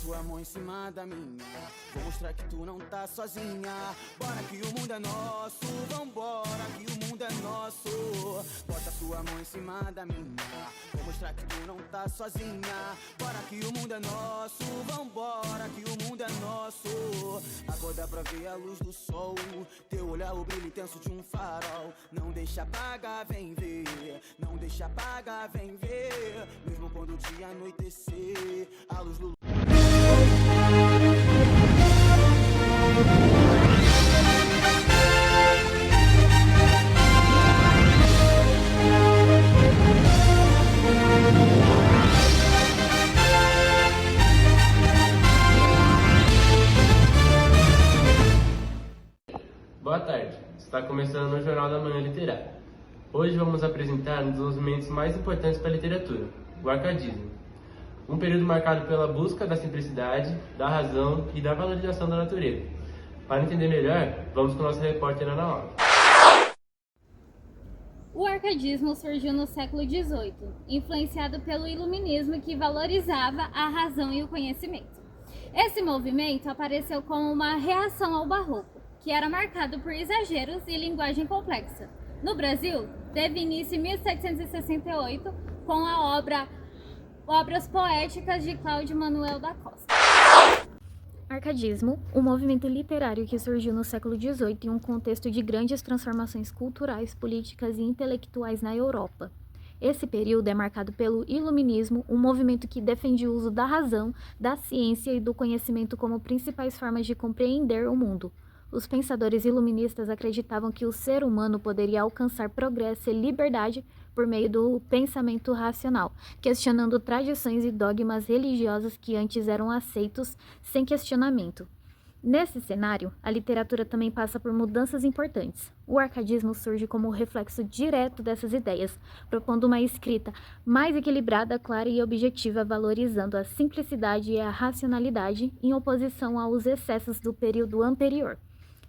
sua mão em cima da minha, vou mostrar que tu não tá sozinha. Bora que o mundo é nosso, vambora que o mundo é nosso. Bota sua mão em cima da minha, vou mostrar que tu não tá sozinha. Bora que o mundo é nosso, vambora que o mundo é nosso. Acordar pra ver a luz do sol, teu olhar o brilho intenso de um farol. Não deixa apagar, vem ver, não deixa apagar, vem ver. Mesmo quando o dia anoitecer, a luz do... Boa tarde, está começando o Jornal da Manhã Literária. Hoje vamos apresentar um dos movimentos mais importantes para a literatura, o arcadismo. Um período marcado pela busca da simplicidade, da razão e da valorização da natureza. Para entender melhor, vamos com o nosso repórter Ana Laura. O arcadismo surgiu no século XVIII, influenciado pelo iluminismo que valorizava a razão e o conhecimento. Esse movimento apareceu como uma reação ao barroco, que era marcado por exageros e linguagem complexa. No Brasil, teve início em 1768 com a Obras Poéticas de Cláudio Manuel da Costa. Arcadismo, um movimento literário que surgiu no século XVIII em um contexto de grandes transformações culturais, políticas e intelectuais na Europa. Esse período é marcado pelo iluminismo, um movimento que defende o uso da razão, da ciência e do conhecimento como principais formas de compreender o mundo. Os pensadores iluministas acreditavam que o ser humano poderia alcançar progresso e liberdade por meio do pensamento racional, questionando tradições e dogmas religiosos que antes eram aceitos sem questionamento. Nesse cenário, a literatura também passa por mudanças importantes. O arcadismo surge como reflexo direto dessas ideias, propondo uma escrita mais equilibrada, clara e objetiva, valorizando a simplicidade e a racionalidade em oposição aos excessos do período anterior.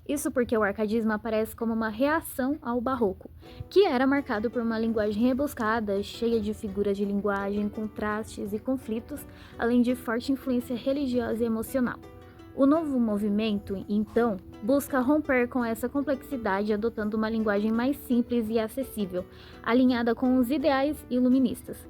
Isso porque o arcadismo aparece como uma reação ao barroco, que era marcado por uma linguagem rebuscada, cheia de figuras de linguagem, contrastes e conflitos, além de forte influência religiosa e emocional. O novo movimento, então, busca romper com essa complexidade, adotando uma linguagem mais simples e acessível, alinhada com os ideais iluministas.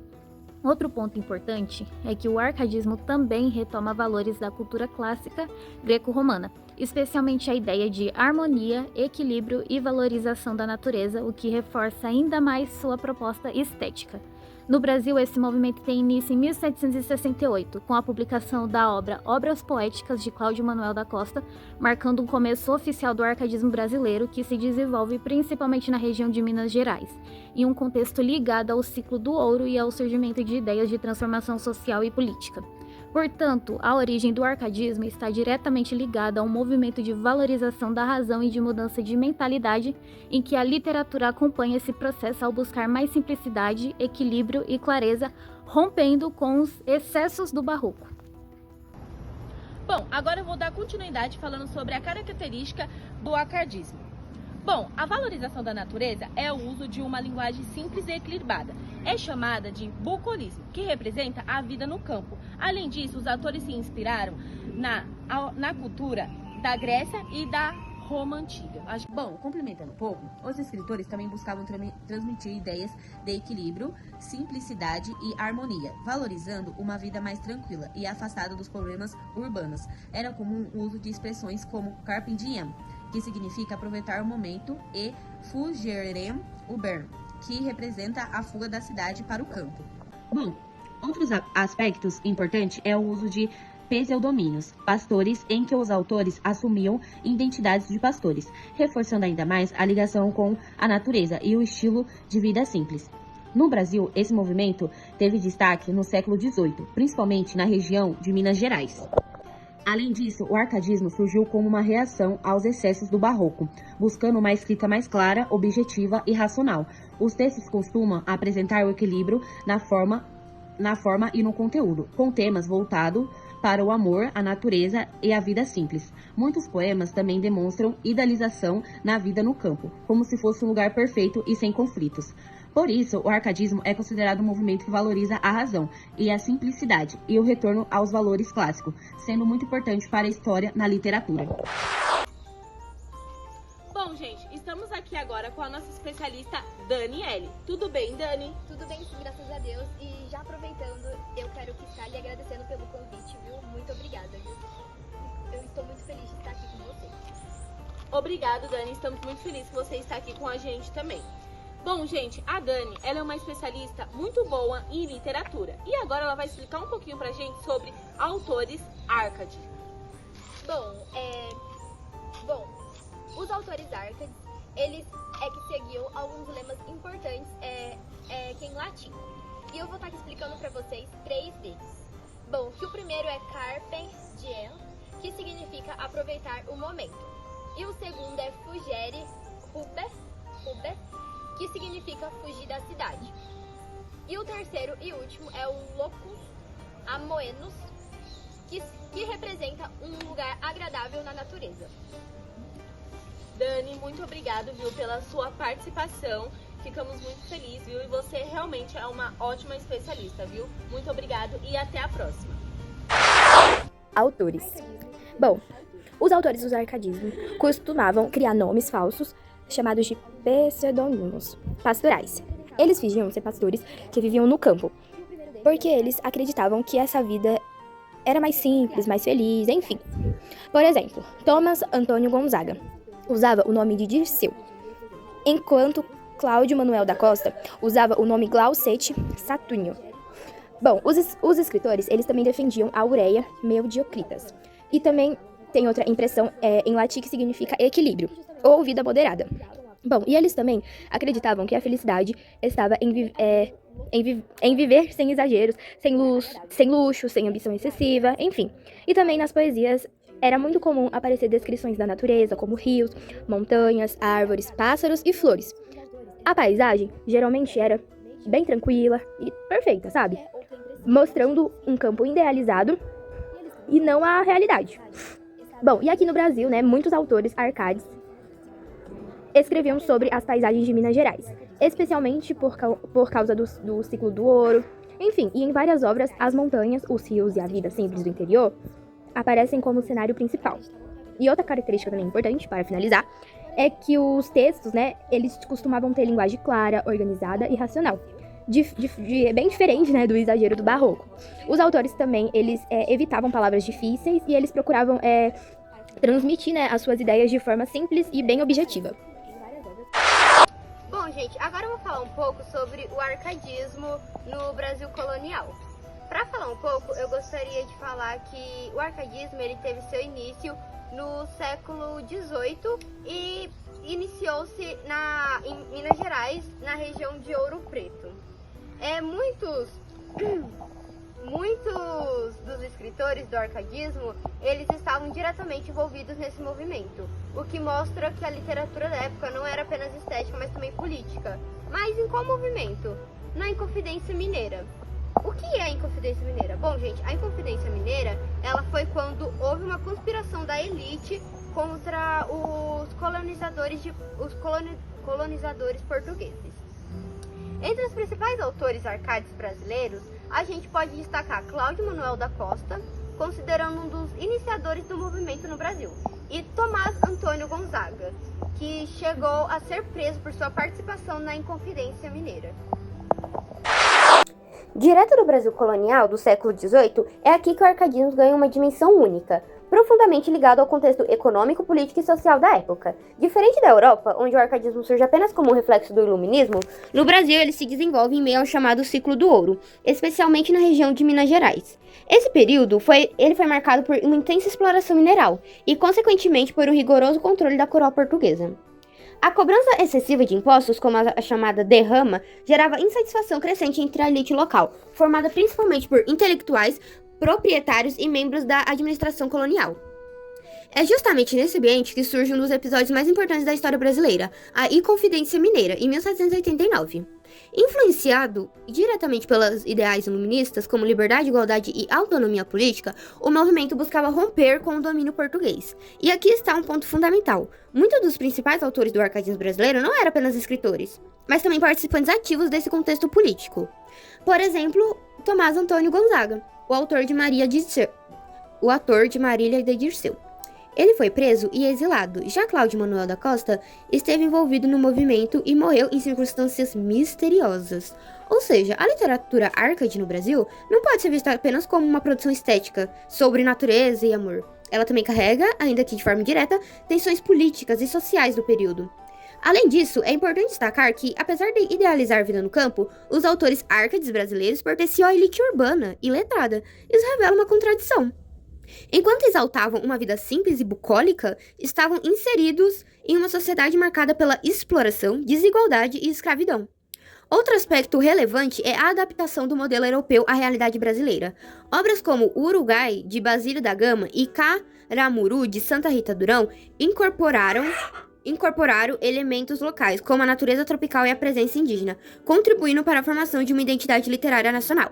Outro ponto importante é que o arcadismo também retoma valores da cultura clássica greco-romana, especialmente a ideia de harmonia, equilíbrio e valorização da natureza, o que reforça ainda mais sua proposta estética. No Brasil, esse movimento tem início em 1768, com a publicação da obra Obras Poéticas de Cláudio Manuel da Costa, marcando um começo oficial do arcadismo brasileiro, que se desenvolve principalmente na região de Minas Gerais, em um contexto ligado ao ciclo do ouro e ao surgimento de ideias de transformação social e política. Portanto, a origem do arcadismo está diretamente ligada a um movimento de valorização da razão e de mudança de mentalidade, em que a literatura acompanha esse processo ao buscar mais simplicidade, equilíbrio e clareza, rompendo com os excessos do barroco. Bom, agora eu vou dar continuidade falando sobre a característica do arcadismo. Bom, a valorização da natureza é o uso de uma linguagem simples e equilibrada. É chamada de bucolismo, que representa a vida no campo. Além disso, os autores se inspiraram na cultura da Grécia e da Roma Antiga. Bom, complementando um pouco, os escritores também buscavam transmitir ideias de equilíbrio, simplicidade e harmonia, valorizando uma vida mais tranquila e afastada dos problemas urbanos. Era comum o uso de expressões como carpe diem, que significa aproveitar o momento, e fugerem urbain, que representa a fuga da cidade para o campo. Bom, outros aspectos importantes é o uso de pseudônimos, pastores, em que os autores assumiam identidades de pastores, reforçando ainda mais a ligação com a natureza e o estilo de vida simples. No Brasil, esse movimento teve destaque no século XVIII, principalmente na região de Minas Gerais. Além disso, o arcadismo surgiu como uma reação aos excessos do barroco, buscando uma escrita mais clara, objetiva e racional. Os textos costumam apresentar o equilíbrio na forma e no conteúdo, com temas voltados para o amor, a natureza e a vida simples. Muitos poemas também demonstram idealização na vida no campo, como se fosse um lugar perfeito e sem conflitos. Por isso, o arcadismo é considerado um movimento que valoriza a razão e a simplicidade e o retorno aos valores clássicos, sendo muito importante para a história na literatura. Bom, gente, estamos aqui agora com a nossa especialista Daniele. Tudo bem, Dani? Tudo bem, sim, graças a Deus. E já aproveitando, eu quero estar lhe agradecendo pelo convite, viu? Muito obrigada, viu? Eu estou muito feliz de estar aqui com você. Obrigada, Dani. Estamos muito felizes que você está aqui com a gente também. Bom, gente, a Dani, ela é uma especialista muito boa em literatura. E agora ela vai explicar um pouquinho pra gente sobre autores Arcade. Os autores Arcades, eles que seguiam alguns lemas importantes que em latim. E eu vou estar aqui explicando para vocês 3 deles. Bom, que o primeiro é carpe diem, que significa aproveitar o momento. E o segundo é fugere uber, que significa fugir da cidade. E o terceiro e último é o locus amoenus, que representa um lugar agradável na natureza. Dani, muito obrigado, viu, pela sua participação. Ficamos muito felizes, viu? E você realmente é uma ótima especialista, viu? Muito obrigado e até a próxima. Autores. Bom, os autores do arcadismo costumavam criar nomes falsos chamados de pseudônimos pastorais. Eles fingiam ser pastores que viviam no campo, porque eles acreditavam que essa vida era mais simples, mais feliz, enfim. Por exemplo, Thomas Antônio Gonzaga usava o nome de Dirceu, enquanto Cláudio Manuel da Costa usava o nome Glaucete Satúrnio. Bom, os escritores, eles também defendiam a Aureia Mediocritas. E também tem outra impressão em latim que significa equilíbrio, ou vida moderada. Bom, e eles também acreditavam que a felicidade estava em viver sem exageros, sem luxo, sem ambição excessiva, enfim. E também nas poesias era muito comum aparecer descrições da natureza, como rios, montanhas, árvores, pássaros e flores. A paisagem geralmente era bem tranquila e perfeita, sabe? Mostrando um campo idealizado e não a realidade. Bom, e aqui no Brasil, né, muitos autores arcades escreviam sobre as paisagens de Minas Gerais, especialmente por causa do ciclo do ouro. Enfim, e em várias obras, as montanhas, os rios e a vida simples do interior aparecem como cenário principal. E outra característica também importante, para finalizar, é que os textos, né, eles costumavam ter linguagem clara, organizada e racional. Bem diferente, né, do exagero do barroco. Os autores também, eles evitavam palavras difíceis e eles procuravam transmitir, né, as suas ideias de forma simples e bem objetiva. Bom, gente, agora eu vou falar um pouco sobre o arcadismo no Brasil colonial. Para falar um pouco, eu gostaria de falar que o arcadismo ele teve seu início no século XVIII e iniciou-se em Minas Gerais, na região de Ouro Preto. Muitos dos escritores do arcadismo, eles estavam diretamente envolvidos nesse movimento, o que mostra que a literatura da época não era apenas estética, mas também política. Mas em qual movimento? Na Inconfidência Mineira. O que é a Inconfidência Mineira? Bom, gente, a Inconfidência Mineira, ela foi quando houve uma conspiração da elite contra os colonizadores portugueses. Entre os principais autores arcades brasileiros, a gente pode destacar Cláudio Manuel da Costa, considerando um dos iniciadores do movimento no Brasil, e Tomás Antônio Gonzaga, que chegou a ser preso por sua participação na Inconfidência Mineira. Direto do Brasil colonial do século XVIII, é aqui que o arcadismo ganha uma dimensão única, profundamente ligado ao contexto econômico, político e social da época. Diferente da Europa, onde o arcadismo surge apenas como um reflexo do iluminismo, no Brasil ele se desenvolve em meio ao chamado ciclo do ouro, especialmente na região de Minas Gerais. Esse período foi marcado por uma intensa exploração mineral e, consequentemente, por um rigoroso controle da coroa portuguesa. A cobrança excessiva de impostos, como a chamada derrama, gerava insatisfação crescente entre a elite local, formada principalmente por intelectuais, proprietários e membros da administração colonial. É justamente nesse ambiente que surge um dos episódios mais importantes da história brasileira, a Inconfidência Mineira, em 1789. Influenciado diretamente pelos ideais iluministas, como liberdade, igualdade e autonomia política, o movimento buscava romper com o domínio português. E aqui está um ponto fundamental. Muitos dos principais autores do arcadismo brasileiro não eram apenas escritores, mas também participantes ativos desse contexto político. Por exemplo, Tomás Antônio Gonzaga, o ator de Marília de Dirceu. Ele foi preso e exilado. Já Cláudio Manuel da Costa esteve envolvido no movimento e morreu em circunstâncias misteriosas. Ou seja, a literatura arcade no Brasil não pode ser vista apenas como uma produção estética sobre natureza e amor. Ela também carrega, ainda que de forma indireta, tensões políticas e sociais do período. Além disso, é importante destacar que, apesar de idealizar a vida no campo, os autores arcades brasileiros pertenciam à elite urbana e letrada. Isso revela uma contradição. Enquanto exaltavam uma vida simples e bucólica, estavam inseridos em uma sociedade marcada pela exploração, desigualdade e escravidão. Outro aspecto relevante é a adaptação do modelo europeu à realidade brasileira. Obras como Uruguai, de Basílio da Gama, e Caramuru, de Santa Rita Durão, incorporaram elementos locais, como a natureza tropical e a presença indígena, contribuindo para a formação de uma identidade literária nacional.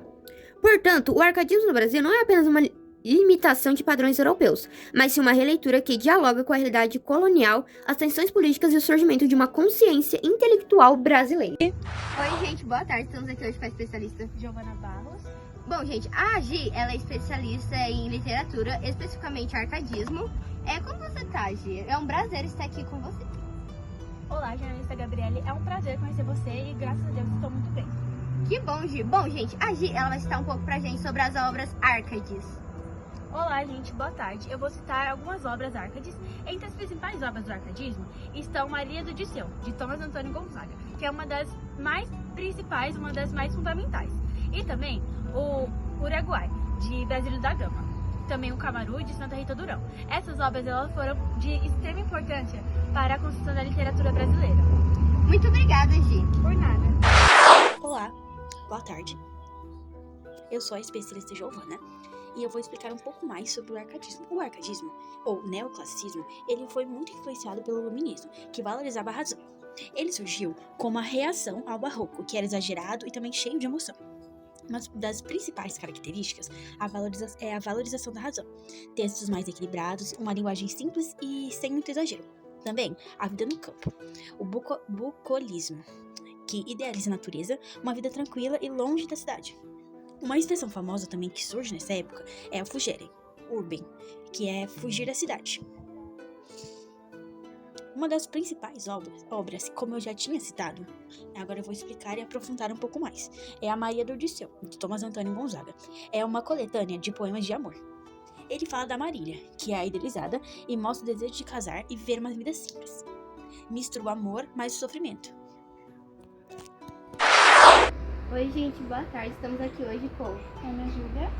Portanto, o arcadismo no Brasil não é apenas uma imitação de padrões europeus, mas sim uma releitura que dialoga com a realidade colonial, as tensões políticas e o surgimento de uma consciência intelectual brasileira. Oi, gente, boa tarde. Estamos aqui hoje com a especialista Giovana Barros. Bom, gente, a Gi, ela é especialista em literatura, especificamente arcadismo. Como você tá, Gi? É um prazer estar aqui com você. Olá, jornalista Gabriele. É um prazer conhecer você e, graças a Deus, estou muito bem. Que bom, Gi. Bom, gente, a Gi, ela vai citar um pouco pra gente sobre as obras arcades. Olá, gente, boa tarde. Eu vou citar algumas obras arcades. Entre as principais obras do arcadismo estão Marília de Dirceu, de Tomás Antônio Gonzaga, que é uma das mais principais, uma das mais fundamentais. E também o Uruguai, de Basílio da Gama. Também o Camaruru, de Santa Rita Durão. Essas obras elas foram de extrema importância para a construção da literatura brasileira. Muito obrigada, Gi. Por nada. Olá, boa tarde. Eu sou a especialista Giovana e eu vou explicar um pouco mais sobre o arcadismo. O arcadismo, ou neoclassicismo, ele foi muito influenciado pelo iluminismo, que valorizava a razão. Ele surgiu como uma reação ao barroco, que era exagerado e também cheio de emoção. Uma das principais características é a valorização da razão. Textos mais equilibrados, uma linguagem simples e sem muito exagero. Também a vida no campo. O bucolismo, que idealiza a natureza, uma vida tranquila e longe da cidade. Uma expressão famosa também que surge nessa época é a fugere, urban, que é fugir da cidade. Uma das principais obras, como eu já tinha citado, agora eu vou explicar e aprofundar um pouco mais, é a Marília de Dirceu, de Tomás Antônio Gonzaga. É uma coletânea de poemas de amor. Ele fala da Marília, que é a idealizada, e mostra o desejo de casar e viver uma vida simples. Mistura o amor mais o sofrimento. Oi, gente, boa tarde. Estamos aqui hoje com Ana Júlia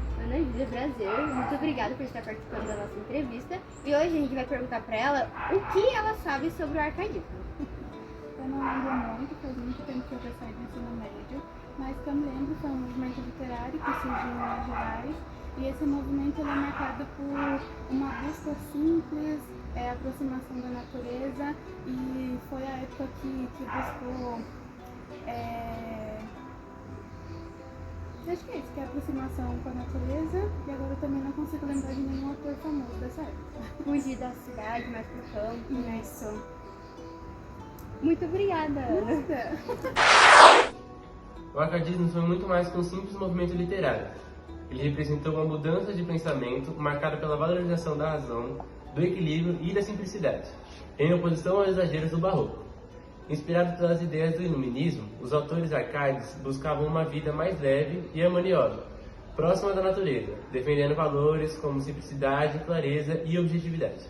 Brasil. Muito obrigada por estar participando da nossa entrevista. E hoje a gente vai perguntar para ela o que ela sabe sobre o arcadismo. Eu não lembro muito, faz muito tempo que eu já saí do ensino médio, mas que eu me lembro foi um movimento literário que surgiu em Minas Gerais. E esse movimento ele é marcado por uma busca simples, aproximação da natureza, e foi a época que buscou... Acho que é isso, que é a aproximação com a natureza, e agora eu também não consigo lembrar de nenhum autor famoso dessa época. Fugir da cidade, mais pro campo, né? Isso. Muito obrigada, Ana. O arcadismo foi muito mais que um simples movimento literário. Ele representou uma mudança de pensamento marcada pela valorização da razão, do equilíbrio e da simplicidade, em oposição aos exageros do barroco. Inspirados pelas ideias do iluminismo, os autores arcades buscavam uma vida mais leve e harmoniosa, próxima da natureza, defendendo valores como simplicidade, clareza e objetividade.